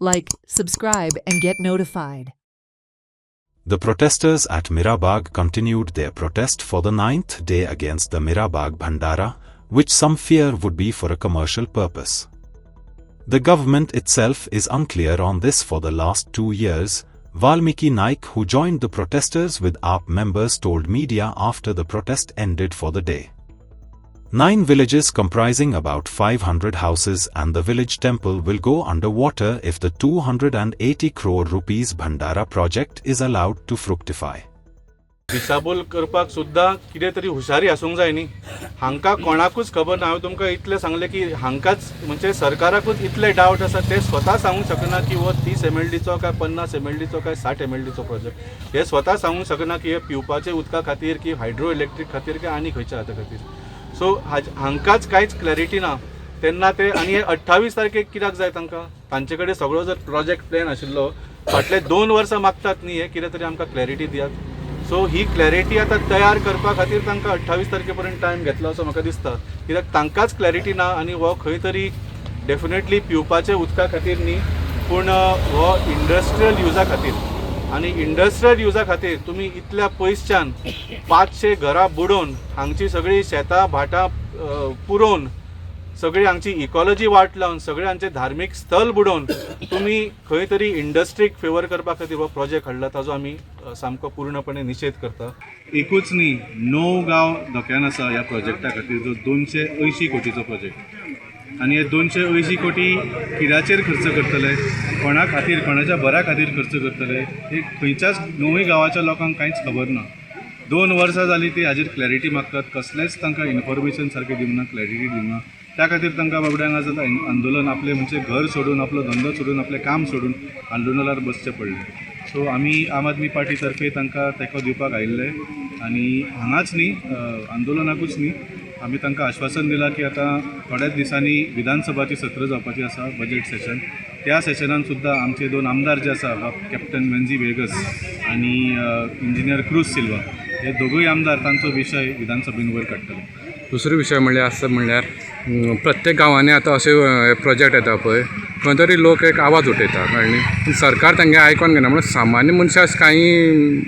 Like, subscribe, and get notified. The protesters at Mirabagh continued their protest for the 9th day against the Mirabagh Bhandara, which some fear would be for a commercial purpose. The government itself is unclear on this for the last 2 years. Valmiki Naik, who joined the protesters with AAP members, told media after the protest ended for the day. 9 villages comprising about 500 houses and the village temple will go underwater if the 280 crore rupees Bhandara project is allowed to fructify. दिशाभूल करपाक सुद्दां कितें तरी हुशारी आसूंक जाय न्ही. हांकां कोणाकूच खबर ना. हांवें तुमकां इतलें सांगलें की हांकांच म्हणजे सरकाराकूच इतले डावट आसा. ते स्वता सांगूंक शकना की हो 30 MLDचो काय 50 MLDचो काय 60 MLDचो प्रोजेक्ट. हे स्वता सांगूंक शकना की हे पिवपाचे उदका खातीर की हायड्रो इलेक्ट्रीक खातीर की आनी खंयच्या हाता खातीर. सो हांकांच कांयच क्लॅरिटी ना. तेन्ना ते आनी हे 28 तारखेक कित्याक जाय तांकां. तांचे कडेन सगळो जर प्रोजेक्ट प्लॅन आशिल्लो फाटले 2 वर्सां मागतात न्ही. हे कितें तरी आमकां क्लॅरिटी दियात. सो ही क्लॅरिटी आता तयार करपा खातीर तांकां 28 तारखे पर्यंत टायम घेतलो असो म्हाका दिसता. कित्याक तांकांच क्लॅरिटी ना आनी हो खंय तरी डेफिनेटली पिवपाच्या उदका खातीर न्ही पूण हो इंडस्ट्रियल युजा खातीर. आनी इंडस्ट्रियल युजा खातीर तुमी इतल्या पयसच्यान 500 घरां बुडोवन हांगची सगळी शेतां भाटां पुरोवन सगळी हांगची इकॉलॉजी वाट लावन सगळे हांचे धार्मीक स्थळ बुडोवन तुमी खंय तरी इंडस्ट्रीक फेवर करपा खातीर हो प्रोजेक्ट हाडला. ताजो आमी सामको पूर्णपणे निशेध करता. एकूच न्ही 9 गांव धोक्यान आसा ह्या प्रोजेक्टा खातीर, जो 280 कोटीचो प्रोजेक्ट. आनी हे 280 कोटी कित्याचेर खर्च करतले, कोणा खातीर, कोणाच्या बऱ्या खातीर खर्च करतले हे खंयच्याच 9 गांवाच्या लोकांक कांयच खबर ना. 2 वर्सां जालीं ती हाजेर क्लॅरिटी मागतात. कसलेंच तांकां इन्फॉर्मेशन सारकें दिवना, क्लॅरिटी दिवना. त्या खातीर तांकां बाबड्यांक आज आंदोलन आपलें म्हणजे घर सोडून, आपलो धंदो सोडून, आपलें काम सोडून आंदोलनार बसचें पडलें. सो आमी आम आदमी पार्टी तर्फे तांकां तेंको दिवपाक आयिल्ले आनी हांगाच न्ही आंदोलनाकूच न्ही आमी तांकां आश्वासन दिलां की आतां थोड्याच दिसांनी विधानसभाची सत्र जावपाची आसा, बजेट सेशन. त्या सेशनान सुद्दां आमचे 2 आमदार जे आसा, कॅप्टन वेन्झी वेगस आनी इंजिनियर क्रूज सिल्वा, हे दोगूय आमदार तांचो विशय विधानसभेन वयर काडटले. दुसरो विशय म्हणल्यार आसा म्हणल्यार प्रत्येक गांवांनी आतां अशे प्रोजेक्ट येता पळय, खंय तरी लोक एक आवाज उठयता कळ्ळें. सरकार तांगे आयकून घेना म्हणून सामान्य मनशाक कांय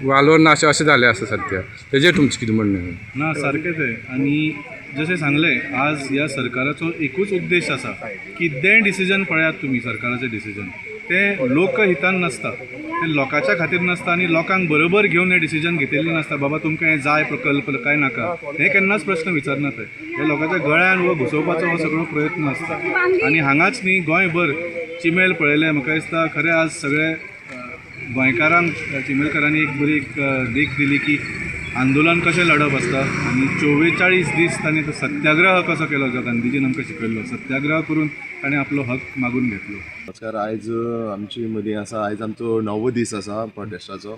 वालोर ना अशें जालें आसा सध्या. तेजेर तुमचें कितें म्हणणें? ना सारकेंच आहे. आनी जशें सांगलें आज ह्या सरकाराचो एकूच उद्देश आसा. कितेंय डिसिजन पळयात तुमी सरकाराचें डिसिजन तें लोकहितान नासता, तें लोकांच्या खातीर नासता आनी लोकांक बरोबर घेवन हें डिसिजन घेतिल्लें नासता. बाबा तुमकां हें जाय प्रकल्प काय नाका हें केन्नाच प्रश्न विचारना. हे लोकांच्या गळ्यान हो घुसोवपाचो हो सगळो प्रयत्न आसता. आनी हांगाच न्ही गोंयभर चिमेल पळयलें. म्हाका दिसता खरें आज सगळे गोंयकारांक चिमेलकारांनी एक बरी देख दिली की आंदोलन कशें लढप आसता. आनी 44 दीस ताणें तो सत्याग्रह कसो केलो जो गांधीजीन आमकां शिकयल्लो. सत्याग्रह करून ताणें आपलो हक मागून घेतलो. नमस्कार. आयज आमचे मदीं आसा, आयज आमचो 9वो दीस आसा प्रोटेस्टाचो.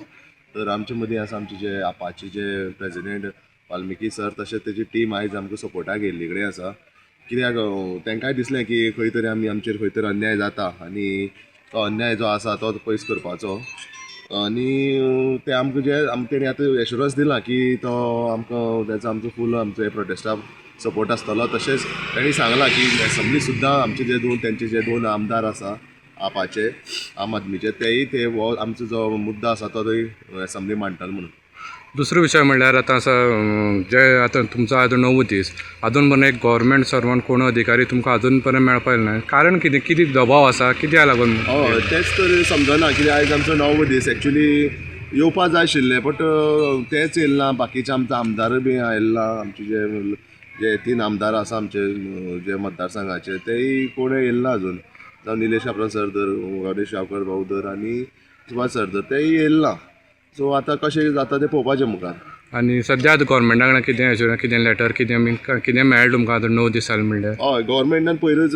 तर आमचे मदीं आसा आमचे जे आपाचे जे प्रेजिडेंट वाल्मिकी सर तशेंच तेजी टीम आयज आमकां सपोर्टाक येयल्ली कडेन आसा. कित्याक तांकांय दिसलें की खंय तरी आमचेर खंय तरी अन्याय जाता आनी तो अन्याय जो आसा तो पयस करपाचो. आनी ते आमकां जे तेणी आतां एश्युरन्स दिला की तो आमकां तेचो आमचो फूल आमचो हे प्रोटेस्टाक सपोर्ट आसतलो. तशेंच तेणी सांगलां की एसेंब्ली सुद्दां आमचे जे तेंचे जे 2 आमदार आसा आपाचे आम आदमीचे ते हो आमचो जो मुद्दा आसा तो थंय एसेंब्ली मांडटले म्हणून. दुसरो विशय म्हणल्यार आतां आसा जे आतां तुमचो आतां 9वो दीस अजून पर्यंत एक गव्हर्मेंट सर्वंट कोण अधिकारी तुमकां अजून पर्यंत मेळपा ना. कारण कितें दबाव आसा कित्याक लागून? हय तेच तर समजना. कित्याक आयज आमचो 9वो दीस एक्चुली येवपा जाय आशिल्लें बट तेच येयले ना. बाकीचे आमचो आमदार बी आयले ना. आमचे जे 3 आमदार आसा आमचे जे मतदारसंघाचे तेय कोण येयले ना अजून. जावं निलेश काब्राल सर धर, गणेश गांवकर भाऊ धर आनी सुभाष सर धर तेय येयले ना. सो आतां कशें जाता तें पळोवपाचें मुखार. आनी सद्या आतां गव्हर्मेंटा कडल्यान कितें लेटर कितें मेळ्ळें तुमकां आतां 9 दीस जाले म्हणल्यार? हय गोवोरमेंटान पयरूच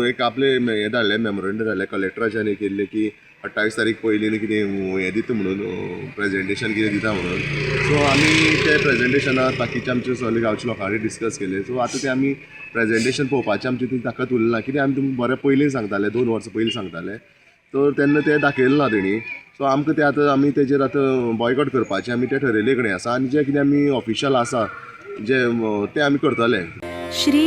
एक आपले हे धाडलें मेमोरेंडम धाडलें कलेक्टराच्यान एक केल्लें की 28 तारीख पयलीं कितें हें दिता म्हणून प्रेजेंटेशन कितें दिता म्हणून. सो आमी ते प्रेजेंटेशनाक बाकीचे आमचे सगळे गांवचे लोकांनी डिस्कस केले. सो आतां ते आमी प्रेजेंटेशन पळोवपाचें आमची ती ताकद उरली ना. कित्याक आमी तुमकां बरें पयलीं सांगताले 2 वर्सां पयलीं सांगताले तर तेन्ना ते दाखयलें ना तेणी. सो आमकां ते आतां आमी तेजेर आतां बॉयकॉट करपाचें आमी ते ठरयल्ले कडेन आसा. आनी जे कितें आमी ऑफिशियल आसा जे ते आमी करतले. श्री